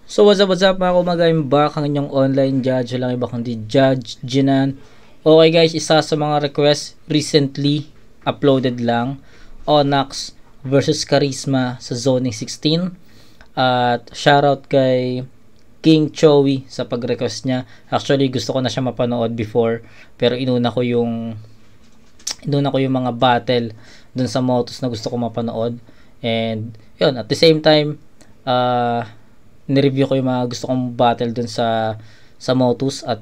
So what's up mga kumaga, I'm back ang inyong online judge, walang iba kundi Judge Jinan. Okay guys, isa sa mga request recently uploaded lang, Onyx versus Charisma sa Zoning 16. At shoutout kay King Chowi sa pag-request niya. Actually gusto ko na siya mapanood before, pero inuna ko yung mga battle dun sa Motus na gusto ko mapanood. And yun, at the same time nireview ko yung mga gusto kong battle dun sa Motus at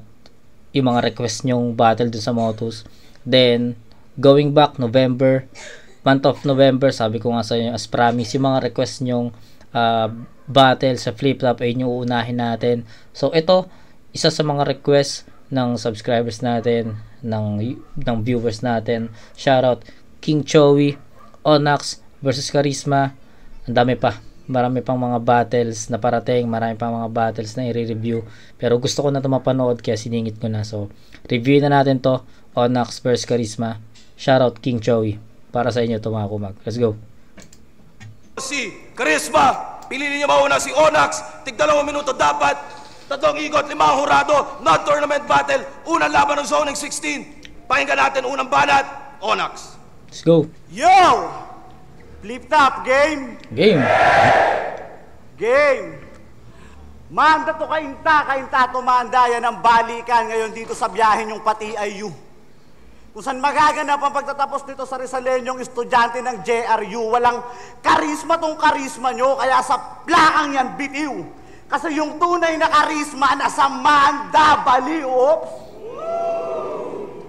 yung mga request nyong battle dun sa Motus. Then going back month of November, sabi ko nga sa inyo as promise, yung mga request nyong battle sa flip-flop ay yung uunahin natin. So ito, isa sa mga request ng subscribers natin, ng viewers natin. Shoutout King Chowi, Onyx versus Charisma. Ang dami pa, marami pang mga battles na parating, marami pang mga battles na i-review, pero gusto ko na ito mapanood kaya siningit ko na. So review na natin to, Onyx versus Charisma. Shoutout King Chowi, para sa inyo to mga kumag. Let's go. Si Charisma, piliin niyo mauna si Onyx, tig 2 minuto dapat, 3 ikot, 5 hurado, non-tournament battle, unang laban ng Zoning 16. Pakinggan natin unang banat, Onyx. Let's go. Yo! Flip top game! Game. Game! Manda to kainta tumanda yan ang balikan ngayon dito sa biyahe yung pati IU. Kung saan magaganap ang pagtatapos nito sa Rizalenyong estudyante ng JRU, walang karisma tong karisma nyo, kaya sa plakang yan bitiw. Kasi yung tunay na karisma nasa Manda, bali, oops.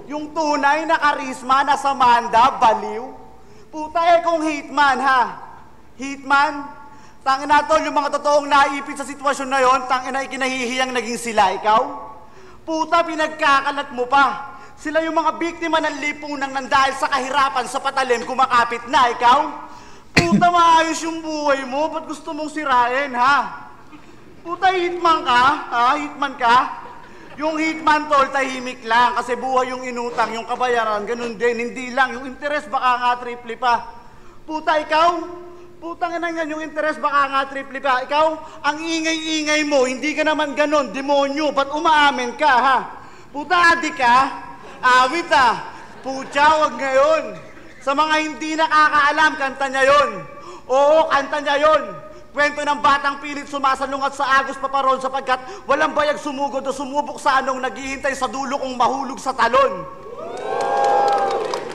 Yung tunay na karisma nasa Manda, baliw. Puta kung hitman ha. Hitman, tangin na tol, yung mga totoong naipit sa sitwasyon na yon, tangin na ikinahihiyang naging sila, ikaw. Puta, pinagkakalat mo pa. Sila yung mga biktima ng lipunang nang dahil sa kahirapan sa patalim kumakapit na, ikaw. Puta, maayos yung buhay mo, ba't gusto mong sirain, ha? Puta, hitman ka, ha? Hitman ka? Yung hitman tol, tahimik lang kasi buhay yung inutang, yung kabayaran, ganun din, hindi lang. Yung interest baka nga triple pa. Puta, ikaw, putang ina yan, yung interest baka nga triple pa. Ikaw, ang ingay-ingay mo, hindi ka naman ganun, demonyo, ba't umaamin ka, ha? Puta, adik ka, awit putya, wag ngayon. Sa mga hindi nakakaalam, kanta niya yon. Oo, kanta niya yon. Kwento ng batang pilit sumasalungat sa agos paparon sapagkat walang bayag sumugod o sumubok sa anong naghihintay sa dulo kung mahulog sa talon.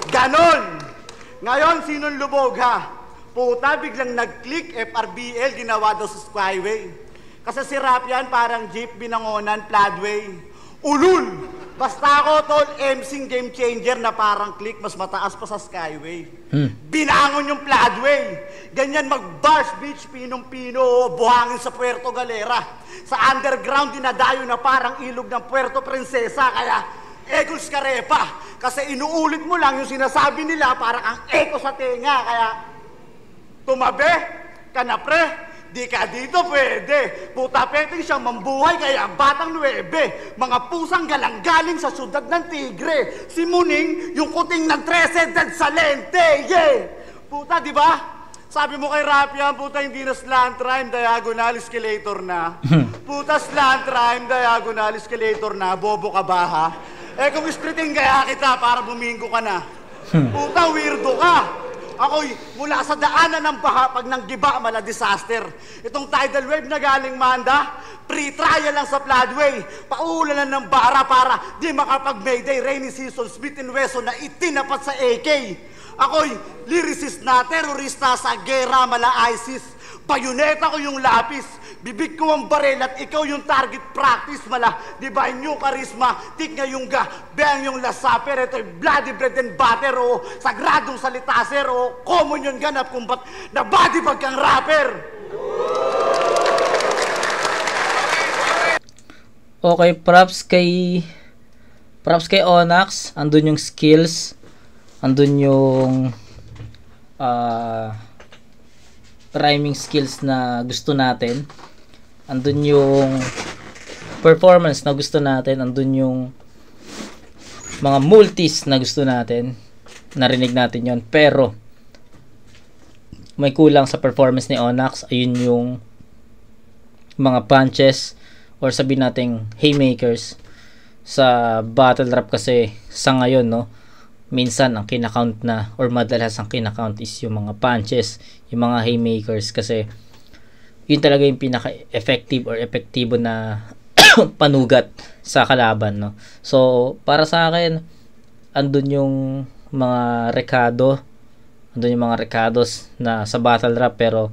Ganon! Ngayon, sinong lubog ha? Puta, biglang nag-click, FRBL, ginawa daw sa Skyway. Kasi si rap yan, parang jeep, binangonan, floodway. Ulul! Basta ako, tol, MCing game changer na parang click, mas mataas pa sa Skyway. Binangon yung floodway. Ganyan mag-bars beach, pinong-pino, buhangin sa Puerto Galera. Sa underground, dinadayo na parang ilog ng Puerto Princesa, kaya Eagles Carepa. Kasi inuulit mo lang yung sinasabi nila, parang ang echo sa tenga, kaya tumabi ka na pre. Di ka dito pwede. Puta peting siyang mambuhay kaya batang 9. Mga pusang galang-galing sa syudad ng Tigre. Si Muning, yung kuting ng 13 dead sa lente. Yeah! Puta, di ba? Sabi mo kay Rapia, puta hindi na slant rhyme, diagonal escalator na. Puta slant rhyme, diagonal escalator na. Bobo ka ba ha? Eh kung splitting kaya kita para bumingo ka na. Puta weirdo ka. Ako'y mula sa daanan ng baha pag nang giba mala disaster. Itong tidal wave na galing Manda, pre-trial lang sa floodway. Paulan ng bara para di makapag-mayday rainy season, Smith & Wesson na itinapat sa AK. Ako'y lyricist na terorista sa gera mala ISIS. Bayoneta ko yung lapis, bibig ko ang barel at ikaw yung target practice mala. Di ba yung karisma, tik nga yung bang yung lasaper, ito'y bloody bread and butter o sagradong salita sir o common yung ganap kung ba't na body bag kang rapper. Okay, props kay Onyx. Andun yung skills, andun yung rhyming skills na gusto natin, andun yung performance na gusto natin, andun yung mga multis na gusto natin, narinig natin yon. Pero may kulang sa performance ni Onyx. Ayun yung mga punches or sabihin nating haymakers sa battle rap kasi sa ngayon, no, minsan ang kinakount na or madalas ang kinakount is yung mga punches, yung mga haymakers kasi yun talaga yung pinaka-effective or epektibo na panugat sa kalaban, no. So para sa akin andun yung mga rekados na sa battle rap pero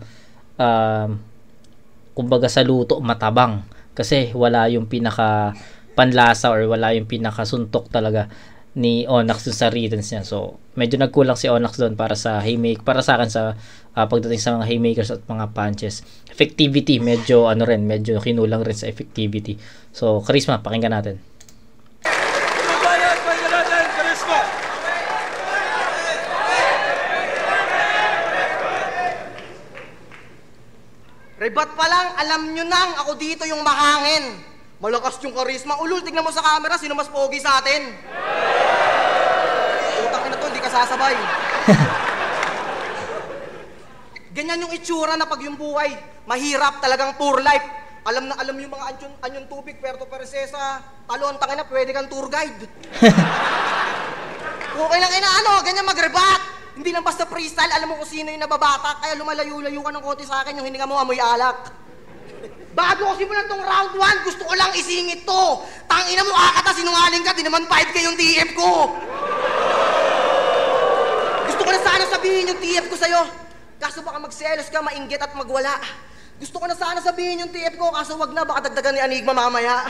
kumbaga sa luto matabang kasi wala yung pinaka panlasa or wala yung pinaka suntok talaga ni Onyx dun sa rhythms niya. So medyo nagkulang si Onyx doon para sa para sa akin sa pagdating sa mga haymakers at mga punches. Effectivity medyo medyo kinulang rin sa effectivity. So Charisma, pakinggan natin. Pakinggan natin, Charisma. Rebat pa lang, alam nyo nang ako dito yung mahangin. Malakas yung Charisma. Ulul, tignan mo sa camera, sino mas pogi sa atin? Utang na to, hindi ka sasabay. Ganyan yung itsura na pag yung buhay, mahirap talagang poor life. Alam na alam yung mga anyon tubig, Puerto Princesa, talon, tangina, pwede kang tour guide. Okay lang ganyan magrebat. Hindi lang basta freestyle, alam mo kung sino yung nababata, kaya lumalayo-layo ka ng konti sa akin, yung hininga mo amoy alak. Bago ko simulan tong round 1, gusto ko lang isingit to. Tangina mo, akata, sinungaling ka, di naman 5K yung TF ko. Gusto ko na sana sabihin yung TF ko sa'yo. Kaso baka magselos ka, mainggit at magwala. Gusto ko na sana sabihin yung TF ko, kaso wag na, baka dagdagan ni Enigma mamaya.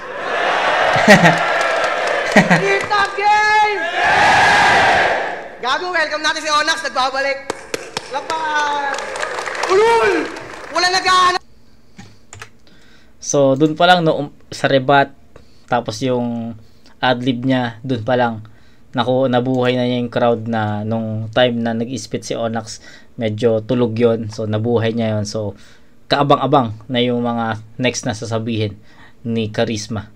Keep up game! Gago, welcome natin si Onyx, nagbabalik. Lapas! Ulul! Wala nag-aanap. So dun pa lang no, sa rebat tapos yung adlib niya dun pa lang nabuhay na niya yung crowd na nung time na nag-spit si Onyx medyo tulog yon, so nabuhay niya yon. So kaabang-abang na yung mga next na sasabihin ni Charisma.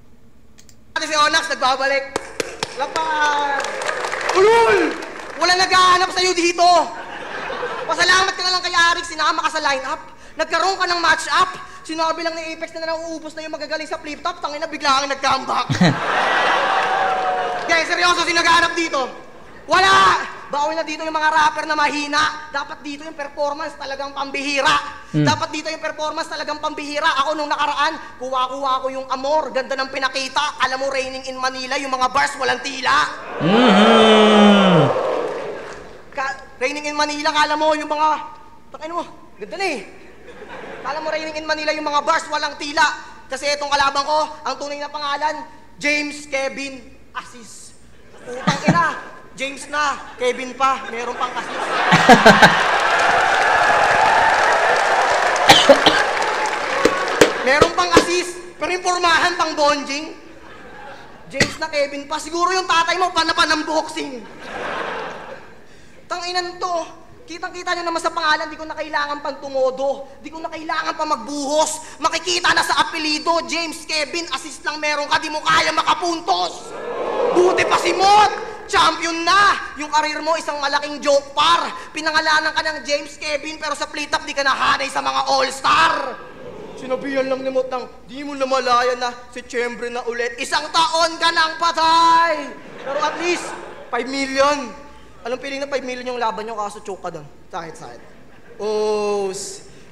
Si Onyx nagbabalik. Lapas! Ulul! Wala nag-aanap sa'yo dito. Pasalamat ka na lang kay Arik, sinama ka sa lineup. Nagkaroon ka ng match-up. Sinabi lang ni Apex na nauubos na yung magagaling sa flip-top, tangina bigla kang nag-comeback. Guys, seryoso, sino nag-aanap dito? Wala! Bawal na dito yung mga rapper na mahina. Dapat dito yung performance talagang pambihira. Dapat dito yung performance talagang pambihira. Ako nung nakaraan, kuha-kuha ko yung amor. Ganda ng pinakita. Alam mo, Raining in Manila, yung mga bars walang tila. Raining in Manila, kala mo yung mga... Takino mo, ganda na eh. Kala mo Raining in Manila yung mga bars walang tila. Kasi itong kalaban ko, ang tunay na pangalan, James Kevin Assis. Utang ina, James na, Kevin pa, meron pang Assis. Meron pang Assis, pero yung pormahan pang bonjing. James na, Kevin pa, siguro yung tatay mo panapan ng boxing. Tanginan to, kitang-kita nyo naman sa pangalan, di ko na kailangan pang tumodo, di ko na kailangan pa magbuhos. Makikita na sa apelido, James Kevin, assist lang meron ka, di mo kaya makapuntos. Buti pa si Mot, champion na. Yung karir mo, isang malaking joke par. Pinangalanan ka ng James Kevin, pero sa play-top di ka nahanay sa mga all-star. Sinabihan lang ni Mot ng, di mo namalayan na, Setyembre na ulit, isang taon ka nang patay. Pero at least, 5 million. Anong piling na 5 million yung laban nyo, kaso choke ka doon. Sakit.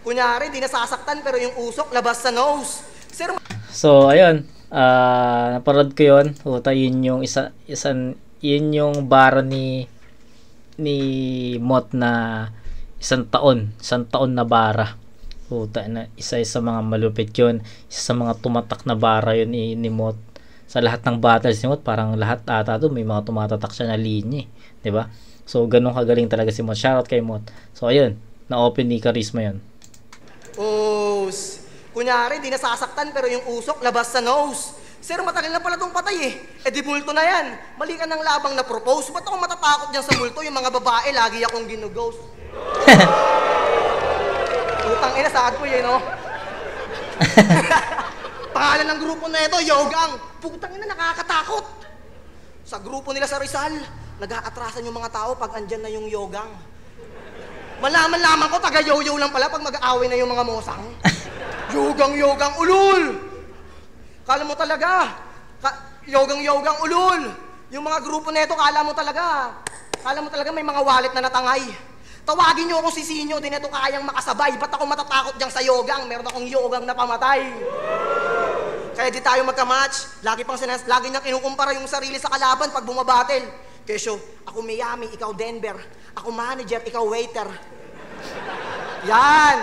Kunyari, di nasasaktan, pero yung usok, labas sa nose. Sir, so, ayun. Naparod ko yun. Uta, yun yung yun yung bara ni Mot na isang taon na bara. Uta, na isa sa mga malupit yun. Isa sa mga tumatak na bara yun ni Mot. Sa lahat ng battles ni Mot, parang lahat ata doon may mga tumatatak siya na linya, 'di ba? So ganun kagaling talaga si Mot. Shoutout kay Mot. So ayun, na-open ni Charisma 'yon. Kunyari, di nasasaktan pero yung usok labas sa nose. Sir, matagal na pala tong patay eh. Di multo na yan. Mali ka ng labang na propose. Ba't ako matatakot dyan sa multo? Yung mga babae, lagi akong ginughost. Utang ina, saad ko yun, no? Pangalan ng grupo na ito, Yogang. Putang ina, nakakatakot. Sa grupo nila sa Rizal, nag-aatrasan yung mga tao pag andyan na yung Yogang. Malaman-laman ko, taga-yoyo lang pala pag mag-aaway na yung mga mosang. Yogang-yogang ulol! Kala mo talaga, yogang-yogang ulol! Yung mga grupo neto, kala mo talaga may mga wallet na natangay. Tawagin niyo akong sisinyo, di neto kayang makasabay. Ba't ako matatakot dyan sa yogang? Meron akong yogang na pamatay. Kaya di tayo magka-match. Lagi niyang kinukumpara yung sarili sa kalaban pag bumabattle. Kesyo, ako Miami, ikaw Denver. Ako manager, ikaw waiter. Yan!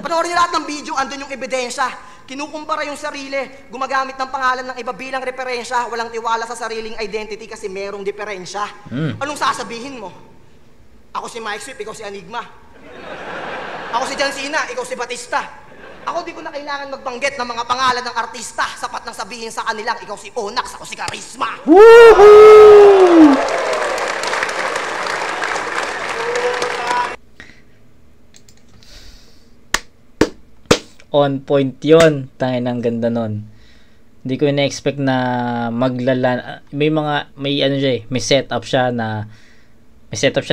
Panoorin niyo lahat ng video, andun yung ebidensya. Kinukumpara yung sarili, gumagamit ng pangalan ng iba bilang referensya, walang tiwala sa sariling identity kasi merong diferensya. Anong sasabihin mo? Ako si Mike Swift, ikaw si Enigma. Ako si John Cena, ikaw si Batista. Ako di ko na kailangan magbanggit ng mga pangalan ng artista. Sapat nang sabihin sa kanilang, ikaw si Onax, ako si Charisma. Woohoo! On point yon, tangin ang ganda nun. Hindi ko na-expect na may setup siya,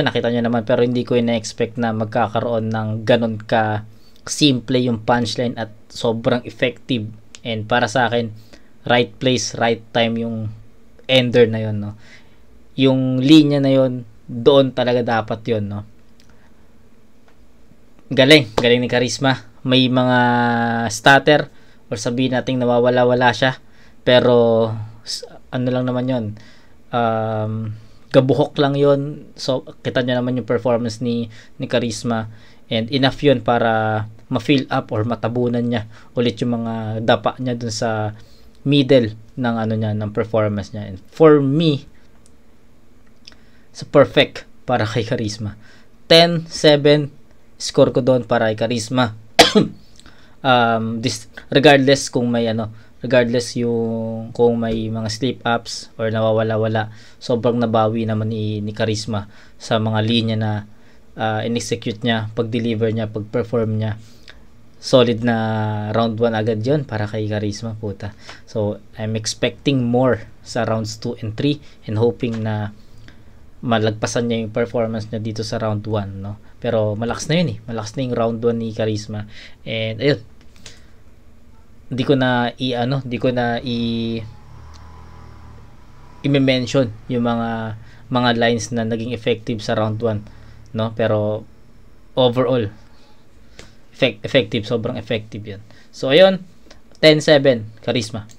nakita nyo naman, pero hindi ko na-expect na magkakaroon ng ganun ka simple yung punchline at sobrang effective. And para sa akin, right place, right time yung ender na yon, no? Yung linya na yon, doon talaga dapat yon, no? Galing ni Charisma. May mga stutter or sabihin nating nawawala-wala siya, pero ano lang naman yon, gabuhok lang yon. So kita nyo naman yung performance ni Charisma, and enough yun para ma-fill up or matabunan niya ulit yung mga dapa niya dun sa middle ng ng performance niya. And for me, sa perfect para kay Charisma. 10-7 score ko doon para kay Charisma. Regardless kung may kung may mga slip ups or nawawala-wala, sobrang nabawi naman ni Charisma sa mga linya na in-execute niya, pag-deliver niya, pag-perform niya. Solid na round 1 agad yon para kay Charisma, puta. So I'm expecting more sa rounds 2 and 3 and hoping na malagpasan niya yung performance niya dito sa round 1, no? Pero malakas na yun, malakas na yung round 1 ni Charisma. And ayun, hindi ko na i-mention yung mga lines na naging effective sa round 1, no? Pero overall effective, sobrang effective yun. So ayun, 10-7 Charisma.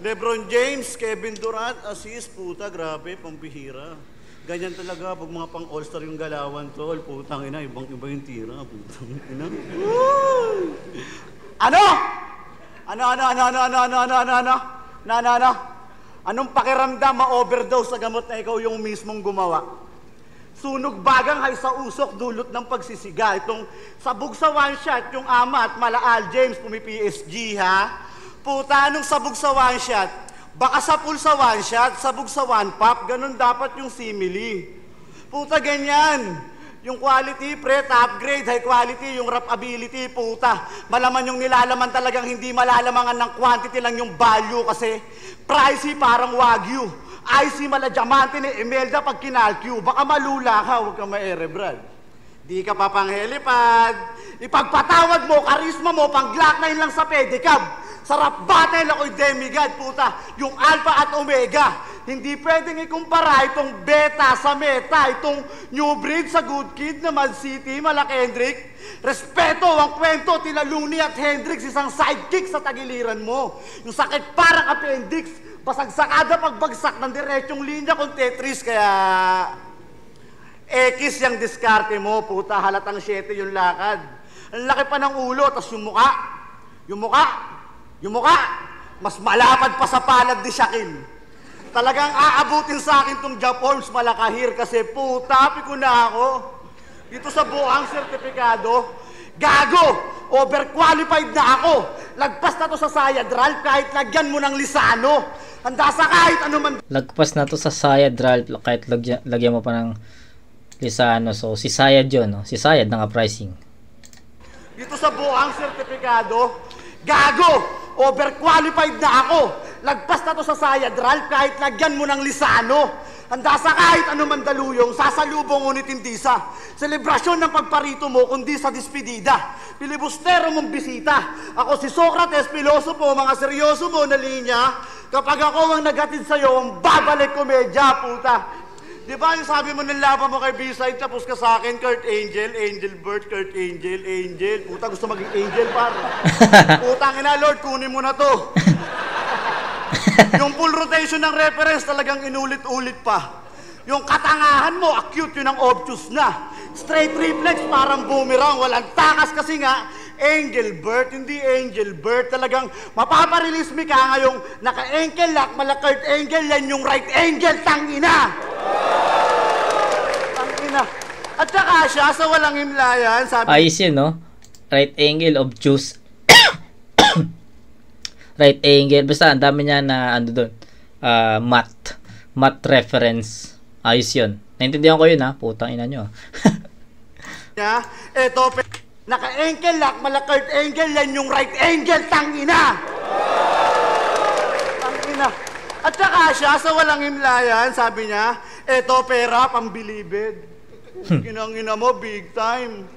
LeBron James, Kevin Durant, assist, puta, grabe, pampihira. Ganyan talaga pag mga pang all-star yung galawan, tol. Putang ina, ibang-iba yung tira, putang ina. Anong pakiramdam ma-overdose sa gamot na ikaw yung mismong gumawa? Sunog bagang hay sa usok, dulot ng pagsisiga. Itong sabog sa one shot, yung ama at Malaal James pumi-PSG, ha? Puta, anong sabog sa one shot? Baka sa pool sa one shot, sabog sa one pop, ganun dapat yung simile. Puta, ganyan. Yung quality, pre, top grade, high quality, yung rap ability, puta. Malaman yung nilalaman talagang hindi malalamangan ng quantity lang yung value kasi pricey parang Wagyu. Icy mala diamante ni Imelda pag kinalkyu. Baka malula ka, huwag ka ma-erebrad. Di ka pa pang helipad. Ipagpatawad mo, Charisma mo, pang Glock 9 lang sa pedicab. Sarap battle ako'y demigod, puta. Yung alpha at omega. Hindi pwedeng ikumpara itong beta sa meta. Itong new breed sa good kid na Mad City, Mala Kendrick. Respeto ang kwento, Tinaluni at Hendrix. Isang sidekick sa tagiliran mo. Yung sakit parang appendix. Basagsakada pagbagsak ng diretsong linya kung Tetris. Kaya X yung diskarte mo, puta. Halatang 7 yung lakad. Ang laki pa ng ulo, tas yung mukha, mas malapad pa sa palad ni Shaquille. Talagang aabutin sa akin tong Japorms Malakahir kasi puta, ko na ako. Dito sa buhang sertifikado, gago, overqualified na ako. Lagpas na to sa Sayad Ralph kahit lagyan mo ng Lisano. Handa sa kahit ano man. Lagpas na to sa Sayad Ralph kahit lagyan mo pa ng Lisano. So si Sayad yun, no? Si Sayad na nga pricing. Dito sa buhang sertifikado, gago, overqualified na ako. Lagpas na to sa Sayad Ralph kahit lagyan mo ng Lisano. Handa sa kahit anumang daluyong, sasalubong ngunit hindi sa selebrasyon ng pagparito mo, kundi sa dispedida. Pilibustero mong bisita. Ako si Socrates, pilosopo, mga seryoso mo na linya. Kapag ako ang nagatid sa'yo, ang babalik komedya, puta. Di ba yung sabi mo ng laban mo kay B-side, tapos ka sa akin, Kurt Angel, Angel Bird, Kurt Angel, Angel. Puta, gusto maging Angel, par. Putang ina, Lord, kunin mo na to. Yung full rotation ng reference talagang inulit-ulit pa. Yung katangahan mo, acute, yun ang obtuse na. Straight reflex, parang boomerang, walang takas kasi nga, Angel Bird, hindi Angel Bird. Talagang mapaparelease mi ka ngayong naka-ankle lock, malakart angel, yan yung right angel, tangina! Tangina. At saka siya, sa walang himlayan, sabi... Ayos yun, no? Right angle, obtuse. Right angle. Basta, ang dami niya na, ano doon, math reference. Ayos yun. Naintindihan ko yun, ha? Putang ina nyo. niya, eto, naka-ankle lock, malakart angel, yan yung right angel, tangina! Tangina. At saka siya, sa walang himlayan, sabi niya, eto pera, pambilibid. Kinangina mo, big time.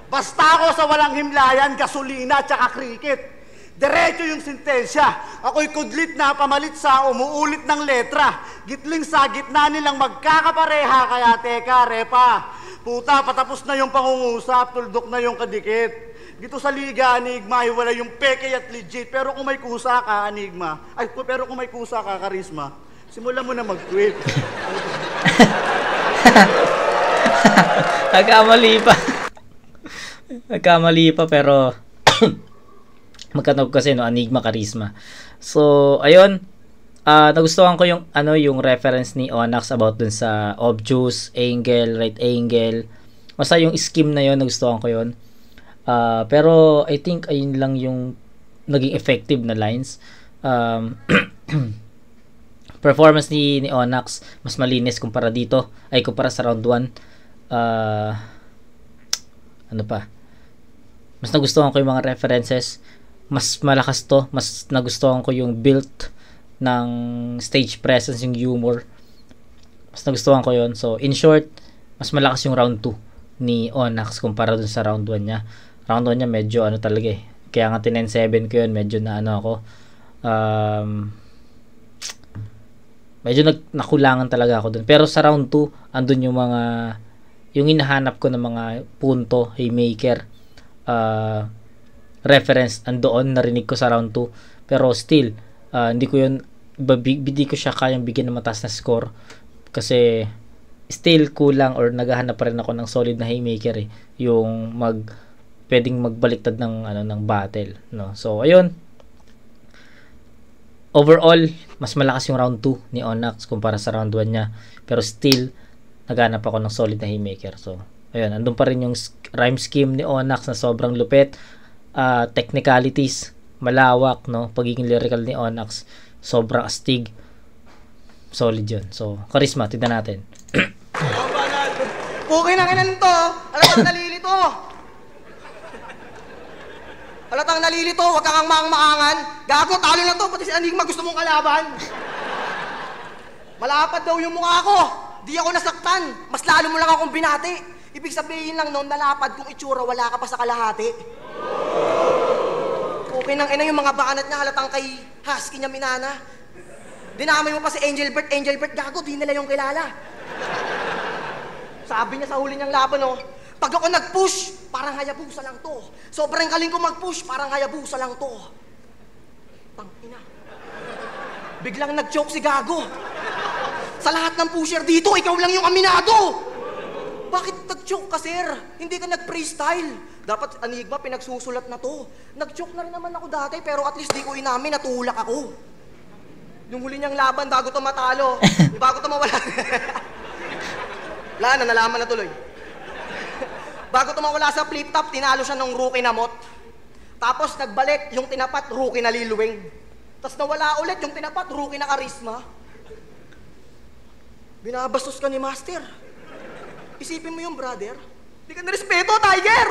Basta ako sa walang himlayan, gasolina, tsaka cricket. Diretso yung sintensya. Ako'y kudlit na pamalit sa umuulit ng letra. Gitling sa gitna nilang magkakapareha, kaya teka, repa. Puta, patapos na yung pangungusap, tuldok na yung kadikit. Dito sa liga, Enigma, wala yung peke at legit. Pero kung may kusa ka, Enigma, pero kung may kusa ka, Karisma, simulan mo na mag-quit. Nagkamali pa, pero magkataog kasi, no? Enigma, Karisma. So, ayun. Nagustuhan ko yung yung reference ni Onyx about dun sa obtuse, angle, right angle. Basta yung scheme na yon, nagustuhan ko yon. Pero I think ayun lang yung naging effective na lines. Performance ni Onyx mas malinis kumpara dito, ay kumpara sa round 1. Ano pa? Mas nagustuhan ko yung mga references. Mas malakas to, mas nagustuhan ko yung build ng stage presence, yung humor. Mas nagustuhan ko yon. So, in short, mas malakas yung round 2 ni Onyx kumpara dun sa round 1 niya. Round 1 niya medyo talaga eh. Kaya nga 10-7 ko yun, medyo na ako. Medyo nakulangan talaga ako dun. Pero sa round 2, andun yung hinahanap ko ng mga punto, haymaker, reference, andoon, narinig ko sa round 2. Pero still, hindi ko siya kayang bigyan ng mataas na score kasi still kulang or naghahanap pa rin ako ng solid na haymaker eh, yung pwedeng magbaliktad ng battle, no? So ayun, overall mas malakas yung round 2 ni Onyx kumpara sa round 1 niya, pero still naghahanap ako ng solid na haymaker. So ayun, andun pa rin yung rhyme scheme ni Onyx na sobrang lupit, technicalities malawak, no? Pagiging lyrical ni Onyx, sobrang astig, solid yun. So, Karisma, tignan natin. Okay na kinan to. Halatang nalilito. Halatang nalilito, wag kang maangan. Gago, talo na to, pati si Enigma gusto mong kalaban. Malapad daw yung mukha ko. Di ako nasaktan. Mas lalo mo lang akong binati. Ibig sabihin lang noon, nalapad kung itsura, wala ka pa sa kalahati. Okay nang ina yung mga banat niya, halatang kay Husky niya minana. Dinamay mo pa si Angel Bird, gago, di nila yung kilala. Sabi niya sa huli niyang laban, pag ako nag-push, parang Hayabusa lang to. Sobrang galing ko mag-push, parang Hayabusa lang to. Tangina. Biglang nag-choke si gago. Sa lahat ng pusher dito, ikaw lang yung aminado. Bakit nag-choke ka, sir? Hindi ka nag-freestyle. Dapat, Enigma, pinagsusulat na to. Nag-choke na rin naman ako dati, pero at least di ko inamin, natulak ako. Yung huli niyang laban, bago to matalo, bago to mawala. Wala na, nalaman na tuloy. Bago to mawala sa flip-top, tinalo siya ng rookie na Mot. Tapos nagbalik, yung tinapat, rookie na Liluwing. Tapos nawala ulit, yung tinapat, rookie na Karisma. Binabastos ka ni Master. Isipin mo yung brother, di ka narespeto, Tiger!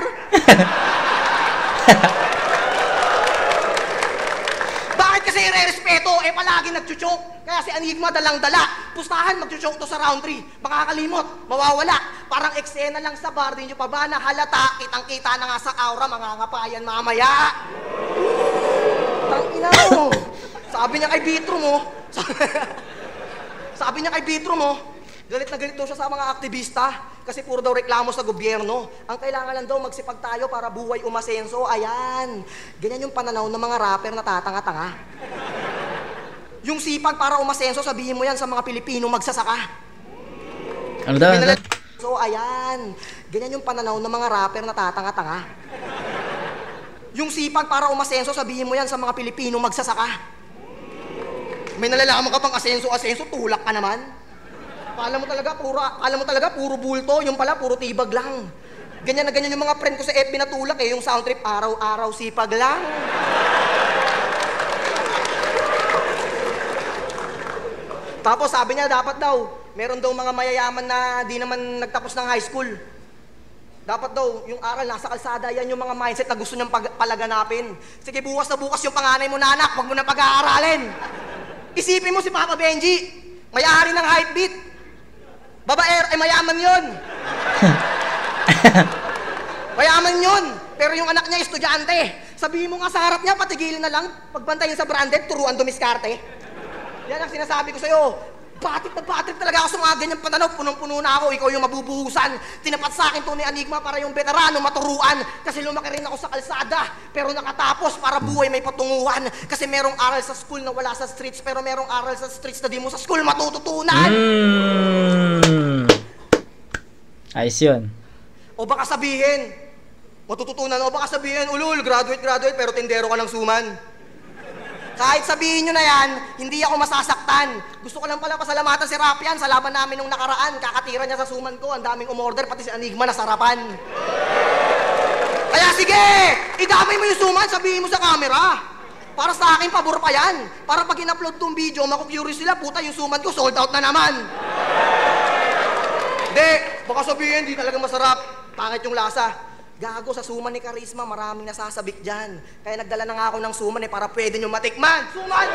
Bakit kasi i-respeto respeto, palagi nagchuchok. Kaya si Enigma dalang-dala. Pustahan, magchuchok to sa round 3. Makakalimot, mawawala. Parang eksena lang sa bar, di nyo pa ba nahalata? Kitang-kita na nga sa aura, mangangapayan mamaya. Tangina mo. Sabi niya kay Bitro mo, sabi niya kay Bitro mo, galit na galit daw siya sa mga aktivista kasi puro daw reklamo sa gobyerno. Ang kailangan lang daw magsipag tayo para buhay umasenso. Ayan. Ganyan yung pananaw ng mga rapper na tatanga-tanga. Yung sipag para umasenso, sabihin mo yan sa mga Pilipino magsasaka. Ano daw? So, ayan. Ganyan yung pananaw ng mga rapper na tatanga-tanga. Yung sipag para umasenso, sabihin mo yan sa mga Pilipino magsasaka. May nalalaman ka pang asenso, tulak ka naman. Akala mo talaga puro bulto, yung pala puro tibag lang. Ganyan na ganyan yung mga friend ko sa FB na tulak yung sound trip, araw-araw sipag lang. Tapos sabi niya dapat daw, meron daw mga mayayaman na di naman nagtapos ng high school. Dapat daw, yung aral nasa kalsada, yan yung mga mindset na gusto niyang palaganapin. Sige, bukas na bukas yung panganay mo na anak, huwag mo na pag-aaralin. Isipin mo si Papa Benji, may-ari ng Hypebeat. Babaer, mayaman yun. Mayaman yun. Pero yung anak niya, estudyante. Sabihin mo nga sa harap niya, patigilin na lang. Pagbantayin sa branded, turuan dumiskarte. Yan ang sinasabi ko sa'yo. Batik talaga ako sa mga ganyang pananaw. Punong-puno na ako, ikaw yung mabubuhusan. Tinapat sa akin to ni Enigma para yung veterano maturuan. Kasi lumaki rin ako sa kalsada. Pero nakatapos para buhay may patunguhan. Kasi merong aral sa school na wala sa streets. Pero merong aral sa streets na di mo sa school matututunan. Ayos yun. O baka sabihin, matututunan. O baka sabihin, ulul, graduate, pero tindero ka ng suman. Kahit sabihin nyo na yan, hindi ako masasaktan. Gusto ko lang pala pasalamatan si Rapian sa laban namin nung nakaraan. Kakatira niya sa suman ko, ang daming umorder, pati si Enigma nasarapan. Kaya sige, idamay mo yung suman, sabihin mo sa camera. Para sa akin, pabor pa yan. Para pag in-upload tong video, maku-curious sila, puta yung suman ko, sold out na naman. Hindi, baka sabihin, di talaga masarap. Pangit yung lasa. Gago, sa suman ni Charisma, maraming nasasabik dyan. Kaya nagdala na nga ako ng suman para pwede nyo matikman. Suman!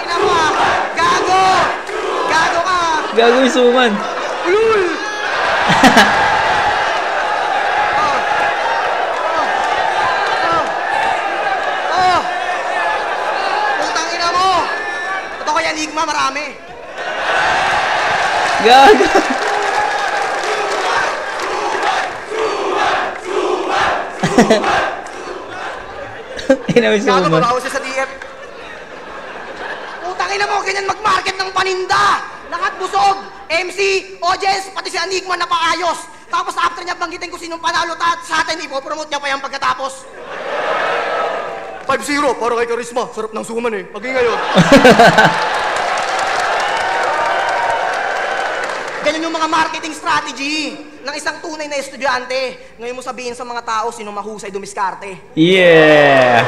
Ina mo ah! Gago! Gago ka! Gago yung suman. Ulul! Putang ina mo! Ito kay Enigma, marami. Gago. Ina yung Gago, suman. babaw siya sa DF. Putang ina mo, ganyan mag-market ng paninda. Lahat busog. MC, audience, pati si Enigma na paayos. Tapos after niya banggitin kung sinong panalo sa atin, ipopromote niya pa yung pagkatapos. 5-0, para kay Charisma. Sarap ng suman eh. Pag ngayon. Ganyan yung mga marketing strategy ng isang tunay na estudyante. Ngayon mo sabihin sa mga tao sino mahusay dumiskarte. Yeah!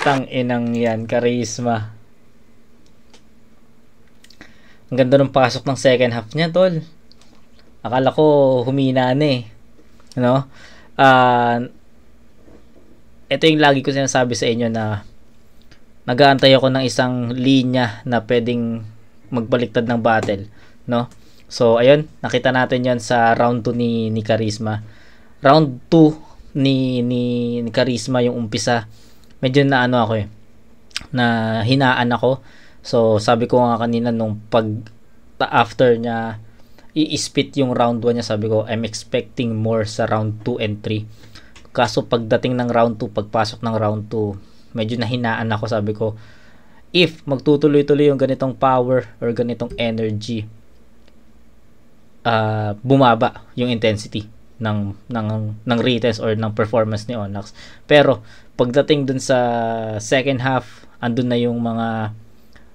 Tang-inang yan, Charisma. Ang ganda ng pasok ng second half niya, tol. Akala ko humina na eh. Ano? Ito yung lagi ko sinasabi sa inyo na nag-aantay ako ng isang linya na pwedeng magbaliktad ng battle, no? So ayun, nakita natin 'yan sa round 2 ni Charisma. Round 2 ni Charisma yung umpisa. Medyo na ano ako na hinaan ako. So sabi ko nga kanina nung after niya i-spit yung round 1 niya, sabi ko I'm expecting more sa round 2 and 3. Kaso pagdating ng round 2, pagpasok ng round 2, medyo nahinaan ako, sabi ko if magtutuloy-tuloy yung ganitong power or ganitong energy, bumaba yung intensity ng retest or ng performance ni Onyx. Pero pagdating dun sa second half, andun na yung mga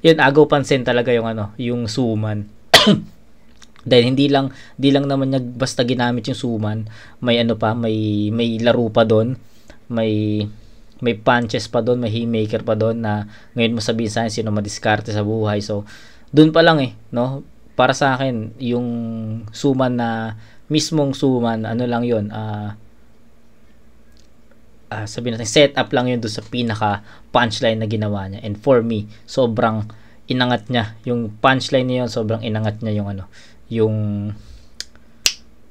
yun, agaw pansin talaga yung yung suman. Dahil hindi lang naman niya basta ginamit yung suman, may may laro pa doon, may punches pa doon, may haymaker pa doon na ngayon mo sabihin sa akin sino madiskarte sa buhay. So doon pa lang no? Para sa akin yung suman na mismong suman, lang yun, sabihin natin setup lang yun doon sa pinaka punchline na ginawa niya. And for me, sobrang inangat niya yung punchline niya yun, sobrang inangat niya yung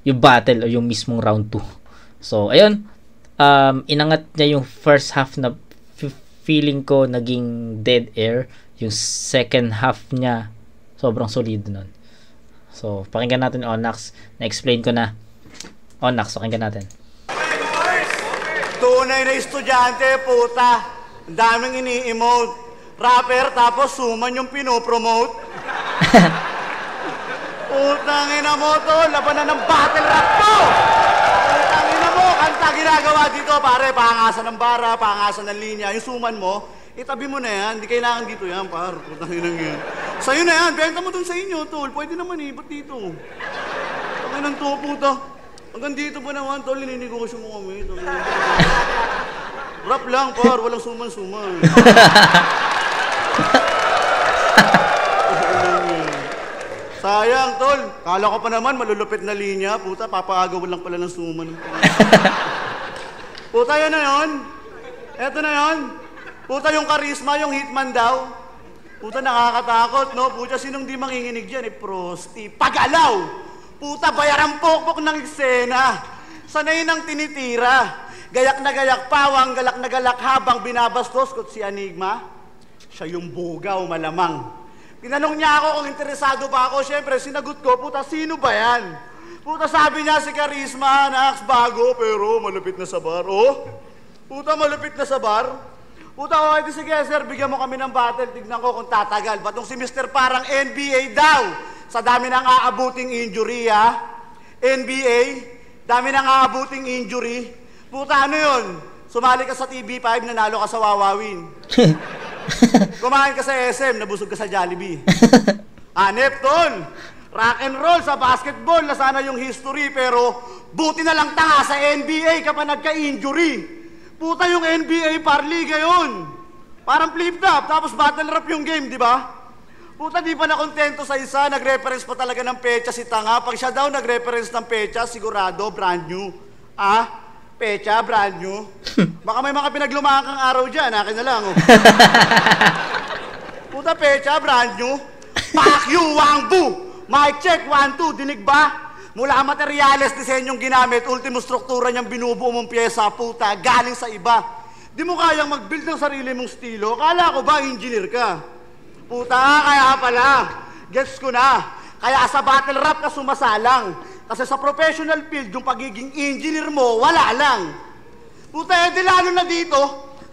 yung battle o yung mismong round 2. So ayun, inangat niya yung first half na feeling ko naging dead air. Yung second half niya sobrang solid nun. So pakinggan natin Onyx, na-explain ko na. Onyx, pakinggan natin. Tunay na estudyante, puta. Ang daming ini-emote. Rapper, tapos suman yung pinopromote. Putang ina mo to, labanan ng battle rap to! Putang ina mo, kanta ginagawa dito, pare. Pangasan ng bara, pangasan ng linya. Yung suman mo, itabi mo na yan. Hindi kailangan dito yan, par. Putang ina yan. Sa'yo na yan, benta mo dun sa inyo, tol. Pwede naman eh, ba't dito? Ang inang to, puta. Hanggang dito pa naman, tol, nininegosyo mo kami. Rap lang, par. Walang suman-suman. Sayang, tol. Kala ko pa naman, malulupit na linya. Puta, papaagaw lang pala ng suman. Puta, yan na yun. Eto na yun. Puta, yung karisma, yung hitman daw. Puta, nakakatakot, no? Puta, sinong di manginginig dyan? Prosti. Pagalaw! Puta, bayarang pokpok ng eksena. Sanay nang tinitira. Gayak na gayak pawang, galak na galak habang binabastos. Kung si Enigma, siya yung bugaw malamang. Tinanong niya ako kung interesado ba ako. Siyempre, sinagot ko, puta, sino ba yan? Puta, sabi niya si Charisma, Nax, bago, pero malupit na sa bar. Oh, puta, malupit na sa bar. Puta, okay, sige, sir, bigyan mo kami ng battle. Tignan ko kung tatagal. Batong si Mr. parang NBA daw. Sa dami ng aabuting injury, ha? NBA, dami ng aabuting injury. Puta, ano yun? Sumali ka sa TV5, nanalo ka sa Wawawin. Kumain ka sa SM, nabusog ka sa Jollibee. Neptune, rock and roll sa basketball na sana yung history, pero buti na lang tanga sa NBA ka pa nagka-injury. Puta, yung NBA parliga yun. Parang flip-flop, tapos battle rap yung game, di ba? Puta, di pa nakontento sa isa, nag-reference pa talaga ng pecha si tanga. Pag siya daw nag-reference ng pecha, sigurado, brand new. Pecha, brand new. Baka may mga pinaglumahan kang araw dyan, akin na lang. Oh. Puta, pecha, brand new. Pak you, wang bu. Mic check, 1, 2, dinig ba? Mula materyales, disenyong ginamit, ultimo struktura niyang binubuo mong pyesa, puta, galing sa iba. Di mo kayang mag-build ng sarili mong estilo. Kala ko ba, engineer ka? Puta, kaya pala. Gets ko na. Kaya sa battle rap ka sumasalang. Kasi sa professional field, yung pagiging engineer mo, wala lang. Puta, di lalo na dito,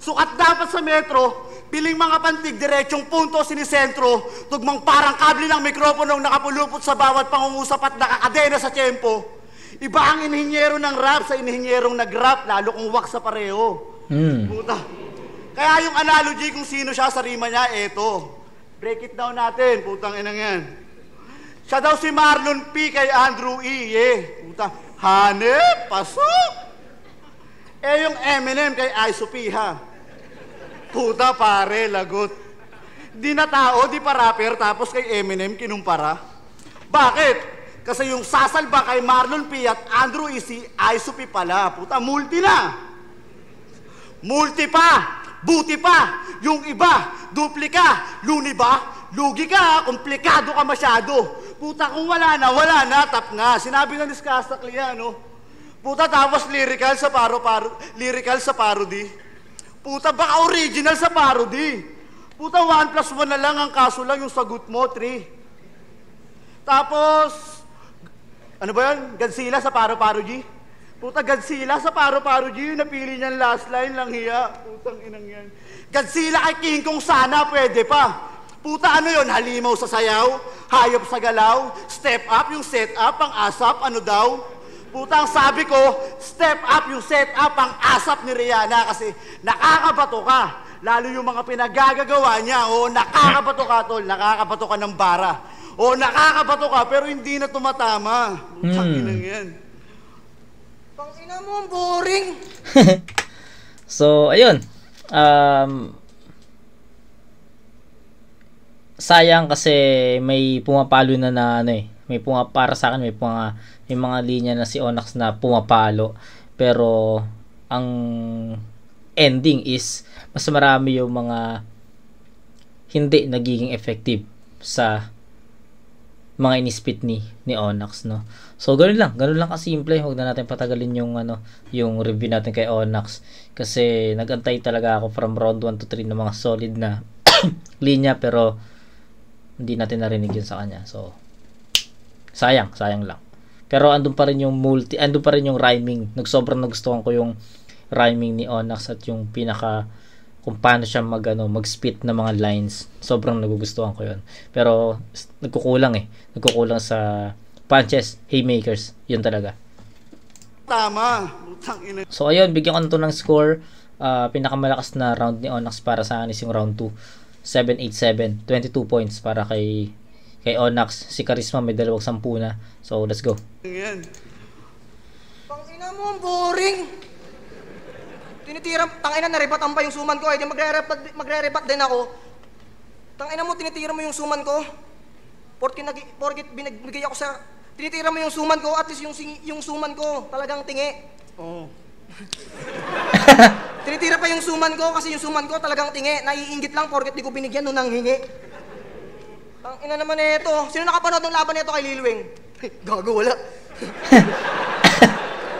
sukat dapat sa metro, piling mga pantig, diretsong punto sinisentro, tugmang parang kable ng mikroponong nakapulupot sa bawat pangungusap at nakakadena sa tiyempo. Iba ang inhinyero ng rap sa inhinyerong nag-rap, lalo kung wak sa pareho. Puta. Kaya yung analogy kung sino siya sa rima niya, eto. Break it down natin, putang inang yan. Siya daw si Marlon P. kay Andrew E. Puta, hanep, pasok. Yung Eminem kay Iso P, ha? Puta, pare, lagot. Di na tao, di pa rapper, tapos kay Eminem kinumpara. Bakit? Kasi yung sasalba kay Marlon P. at Andrew E. si Iso P pala. Puta, multi na. Multi pa. Buti pa. Yung iba, duplika. Luni ba? Lugi ka, komplikado ka masyado. Puta, kung wala na, tap na. Sinabi na ni Skastakli yan, no? Puta, tapos lyrical sa parody. Puta, baka original sa parody. Puta, 1+1 na lang, ang kaso lang yung sagot mo, 3. Tapos, ano ba yun? Godzilla sa parody. Puta, Godzilla sa parody, napili niyan last line lang hiya. Putang inang yan. Godzilla kay King Kong sana, pwede pa. Puta, ano yun? Halimaw sa sayaw, hayop sa galaw, step up yung set up, ang asap, ano daw? Puta, ang sabi ko, step up yung set up, ang asap ni Rihanna kasi nakakabato ka. Lalo yung mga pinagagagawa niya, nakakabato ka, tol, nakakabato ka ng bara. Nakakabato ka, pero hindi na tumatama. Putang inang yan. Pangina mo, ang boring. So, ayun. Sayang kasi may pumapalo na may para sa akin may mga linya na si Onyx na pumapalo, pero ang ending is mas marami yung mga hindi nagiging effective sa mga inispit ni Onyx, no. So ganun lang kasimple. Huwag na natin patagalin yung yung review natin kay Onyx kasi nagantay talaga ako from round 1 to 3 ng mga solid na linya, pero hindi natin narinig yun sa kanya. So sayang lang. Pero andun pa rin yung rhyming. Sobrang nagustuhan ko yung rhyming ni Onyx at yung kung paano siya mag-spit ng mga lines. Sobrang nagugustuhan ko 'yon. Pero nagkukulang sa punches, haymakers. 'Yun talaga. Tama. So ayun, bigyan ko na to ng score. Pinakamalakas na round ni Onyx para sa akin is yung round 2. 787, 22 points para kay Onyx. Si Charisma may 210 na. So let's go. Yan. Tangina mo, ang boring. Tangina, naribatan pa yung suman ko. Di magre-rebat din ako. Tangina mo, tinitira mo yung suman ko. Porkit binigay ako sa... Tinitira mo yung suman ko, at least yung suman ko talagang tingi. Oo. Tinitira pa yung suman ko kasi yung suman ko talagang tingi. Naiinggit lang porkit di ko binigyan nung nanghingi. Tangina naman ito. Sino nakapanood ng laban nito kay Lilwing? Gago, wala.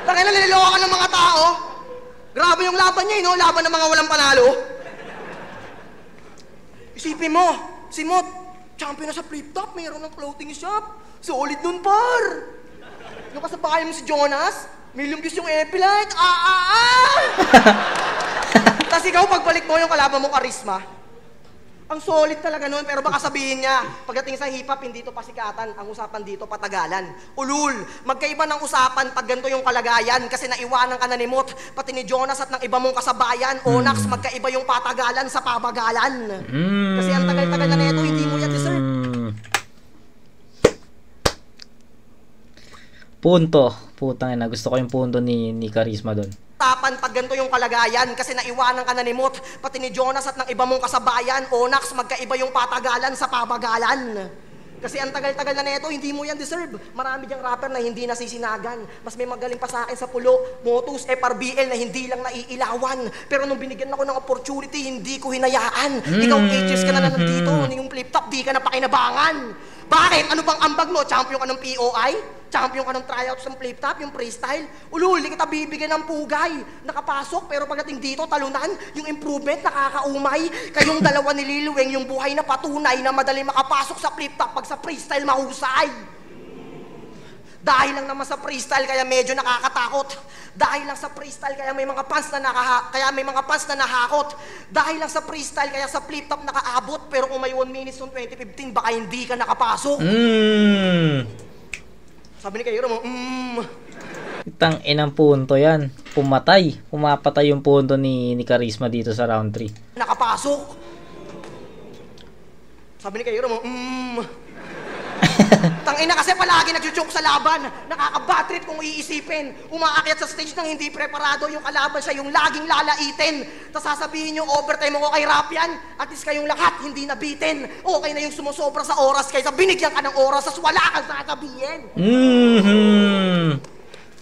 Tangina, nililoka ka ng mga tao. Grabe yung laban niya, no? Laban ng mga walang panalo. Isipin mo, si Mot, champion na sa flip-top, mayroon ng clothing shop. Solid nun, par. Yung kasabayan mo si Jonas, million views yung Epilite. Tapos ikaw, pagbalik mo yung kalaban mo, Charisma. Ang solid talaga nun, pero baka sabihin niya, pagdating sa hip-hop, hindi to pasikatan, ang usapan dito, patagalan. Ulul, magkaiba ng usapan pag ganito yung kalagayan, kasi naiwanan ka na ni Mot, pati ni Jonas at ng iba mong kasabayan, Onyx, magkaiba yung patagalan sa pabagalan. Kasi ang tagal-tagal na nito, hindi mo yan deserve. Punto. Putang ina, gusto ko yung punto ni Charisma doon. Tapan pag ganito yung kalagayan kasi naiwanan ka na ni Mot, pati ni Jonas at ng iba mong kasabayan, Onyx, magkaiba yung patagalan sa pabagalan. Kasi ang tagal-tagal na neto, hindi mo yan deserve. Marami diyang rapper na hindi nasisinagan. Mas may magaling pa sa akin sa pulo, Motus, FRBL na hindi lang naiilawan. Pero nung binigyan ako ng opportunity, hindi ko hinayaan. Ikaw 8 years ka na nandito, yung flip-top, di ka na pakinabangan. Bakit? Ano bang ambag mo? Champion ka ng POI? Champion ka ng tryouts ng flip-top, yung freestyle? Ulul, di kita bibigyan ng pugay. Nakapasok, pero pagdating dito, talunan, yung improvement, nakakaumay. Kayong dalawa ni Lilwing, yung buhay na patunay na madali makapasok sa flip-top pag sa freestyle mahusay. Dahil lang naman sa freestyle, kaya medyo nakakatakot. Dahil lang sa freestyle, kaya may mga fans na nahakot. Dahil lang sa freestyle, kaya sa flip-top nakaabot. Pero kung may 1 minutes noong 2015, baka hindi ka nakapasok. Sabi ni Kairo mo, Itang inang punto yan. Pumapatay yung punto ni Charisma dito sa round 3. Nakapasok. Sabi ni Kairo mo, Tangina kasi palagi nagjo-joke sa laban. Nakaka-bad kung iisipin. Umaakyat sa stage nang hindi preparado yung kalaban siya, yung laging lalaitin. Tapos sasabihin yung overtime mo kay Rapian, at least kayong lahat hindi nabitin. Okay na yung sumusobra sa oras kaysa binigyan ka ng oras, tas wala kang sasabihin.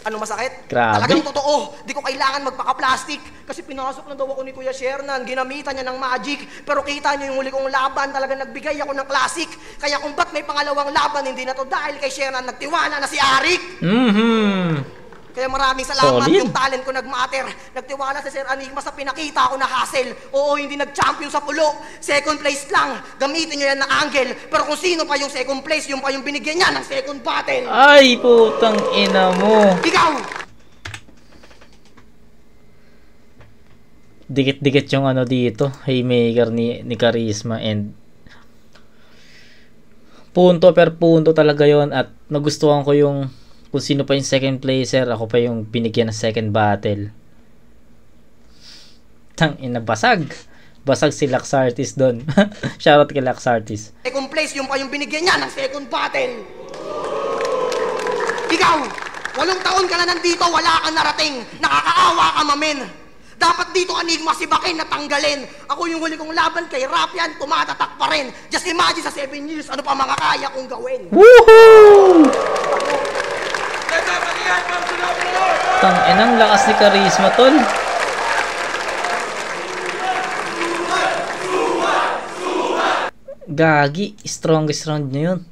Ano masakit? Grabe. Talagang totoo. Di ko kailangan magpaka-plastic. Kasi pinasok na daw ako ni Kuya Shernan. Ginamitan niya ng magic. Pero kita niyo yung huli kong laban. Talagang nagbigay ako ng classic. Kaya kung ba't may pangalawang laban, hindi na to dahil kay Shernan nagtiwala na si Arik. Kaya maraming salamat. Solid. Yung talent ko nagmatter. Nagtiwala si Sir Enigma sa pinakita ko na hassle. Oo, hindi nag-champion sa pulo. Second place lang. Gamitin nyo yan na angle. Pero kung sino pa yung second place, yung pa yung binigyan niya ng second battle. Ay, putang ina mo. Ikaw! Dikit-dikit yung dito. Haymaker ni Charisma and punto per punto talaga yon. At nagustuhan ko yung kung sino pa yung second placer, ako pa yung binigyan ng second battle. Tang ina, basag si Laxartis doon. Shoutout kay Laxartis. Second place, yung pa yung binigyan niya ng second battle. Ikaw, 8 taon ka na nandito, wala kang narating. Nakakaawa ka, mamin. Dapat dito Enigma si Bakin natanggalin. Ako yung huli kong laban kay Rapian, tumatatak pa rin. Just imagine sa 7 years, ano pa mga kaya kong gawin. Woohoo! Tang inang lakas ni Charisma, tol. Gagi, strongest round niya yun.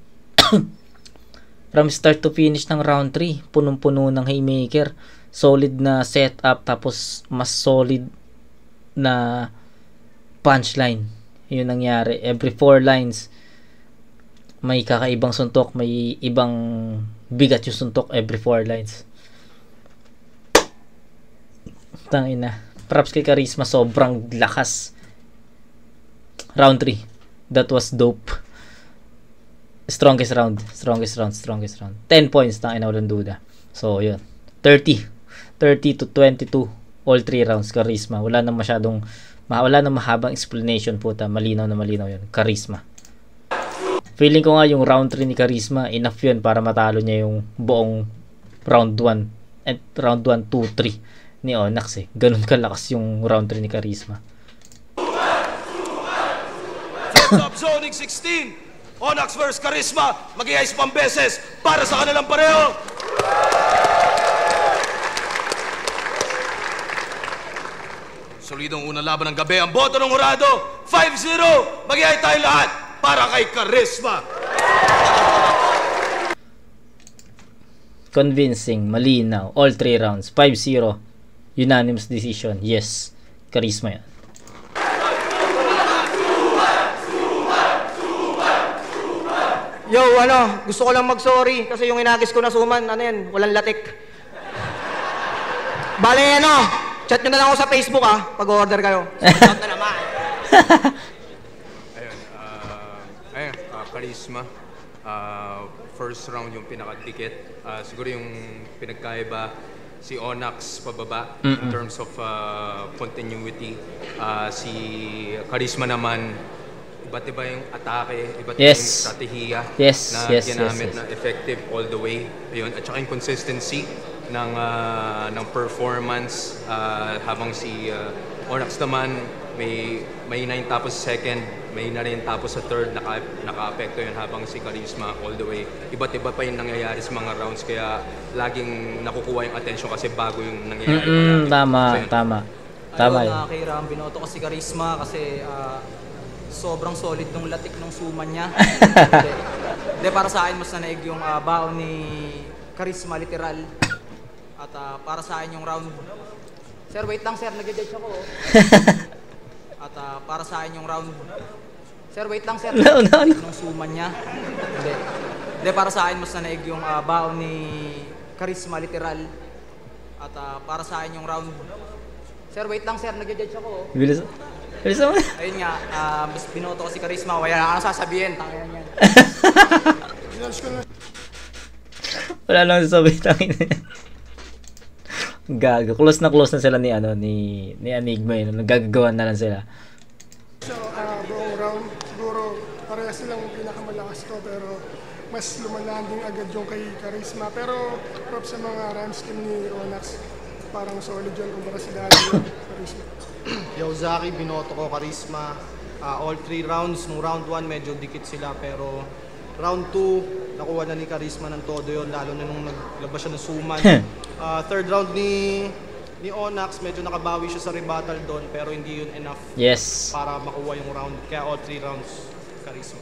From start to finish ng round 3, punong-puno ng haymaker. Solid na setup, tapos mas solid na punchline. Yun nangyari. Every 4 lines, may kakaibang suntok, may ibang bigat yung suntok every 4 lines. Tangina. Props kay Charisma, sobrang lakas. Round 3. That was dope. Strongest round. 10 points, tangina, walang duda. So, yun. 30 to 22. All 3 rounds, Charisma. Wala nang mahabang explanation, puta. Malinaw na malinaw yun. Charisma. Feeling ko nga yung round 3 ni Charisma, enough yun para matalo niya yung buong round 1 and round 1, 2, 3 ni Onyx eh. Ganun kalakas yung round 3 ni Charisma. Top Zoning 16, Onyx vs Charisma, mag-i-ice pang beses para sa kanilang pareho. Solidong unang laban ng gabi. Ang boto ng hurado, 5-0. Mag-i-ice tayo lahat para kay Charisma. Convincing, malinaw, all 3 rounds, 5-0. Unanimous decision. Yes. Charisma yan. Yo, gusto ko lang mag-sorry kasi yung inagis ko na suman, walang latik. Bale, chat nyo na lang ako sa Facebook pag-order kayo. Sold out na naman. Ayun, Charisma. First round yung pinakadikit. Siguro yung pinagkaiba si Onyx pababa in terms of continuity. Si Charisma naman, iba't iba yung atake, iba't iba yung strategiya na ginamit na effective all the way. Ayun, at saka yung consistency ng performance habang si Onyx naman may 9 tapos second, may na rin tapos sa third, naka-apekto yun habang si Charisma all the way. Iba't iba pa yung nangyayari sa mga rounds kaya laging nakukuha yung attention kasi bago yung nangyayari. Tama yun. Kay binoto ko si Charisma kasi sobrang solid nung latik nung suman niya. Hindi, para sa akin mas nanaig yung baon ni Charisma literal. At para sa akin yung round... Sir, wait lang sir, nag-judge ako. At para sa akin yung round... Sir, wait lang sir, nung suman niya. Hindi, para sa akin mas nanaig yung baon ni Charisma literal. At para sa akin yung round... Sir, wait lang sir, nag-judge ako. Bilis naman. Ayun nga, mas binoto ko si Charisma, kaya na sasabihin, tangina niyan. Wala lang sasabihin, tangina niyan. Gago. Close na sila ni Enigma yun. Nagagagawan na lang sila. So, buong round, siguro pareha silang pinakamalakas ko pero mas lumalanding agad yung kay Charisma. Pero props sa mga rounds team ni Onyx. Parang solid yun kumpara si Daddy Charisma. Yo, Zaki, binoto ko Charisma. All 3 rounds. Nung round 1 medyo dikit sila pero round 2 nakuha na ni Charisma ng todo yun lalo na nung naglabas siya ng suman. Third round ni Onyx, medyo nakabawi siya sa rebuttal doon pero hindi yun enough para makuha yung round. Kaya all 3 rounds, Charisma.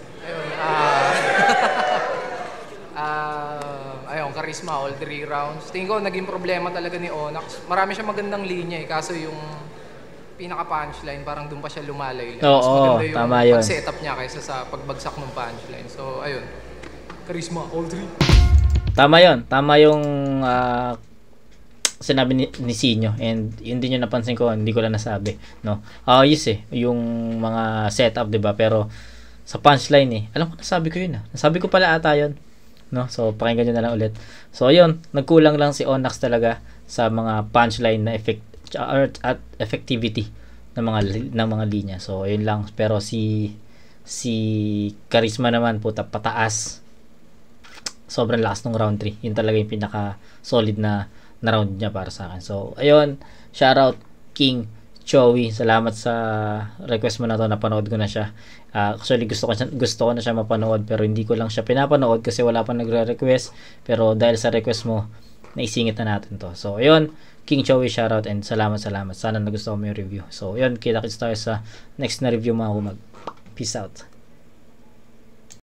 Ayun, Charisma, all 3 rounds. Tingin ko, naging problema talaga ni Onyx. Marami siya magandang linya kaso yung pinaka-punchline, parang doon pa siya lumalay. Oo, tama yun. Pag-setup niya kaysa sa pagbagsak ng punchline. So, ayun. Charisma, all 3. Tama yun. Tama yung sinabi ni Sinyo. And yun din yung napansin ko, hindi ko lang nasabi. No? Yung mga setup, diba? Pero sa punchline alam ko, nasabi ko yun. Nasabi ko pala ata yun. No? So, pakinggan nyo na lang ulit. So, ayun. Nagkulang lang si Onyx talaga sa mga punchline na at effectivity ng mga linya. So, ayun lang. Pero si Charisma naman, puta, pataas. Sobrang lakas ng round 3. Yun talaga yung pinaka solid na round niya para sa akin. So, ayun, shoutout King Chowi. Salamat sa request mo na to. Napanood ko na siya. Actually, gusto ko na siya mapanood pero hindi ko lang siya pinapanood kasi wala pa nagre-request. Pero dahil sa request mo, naisingit na natin to. So, ayun, King Chowi, shoutout and salamat. Sana nagustuhan mo yung review. So, ayun, kita-kits tayo sa next na review mga humag. Peace out.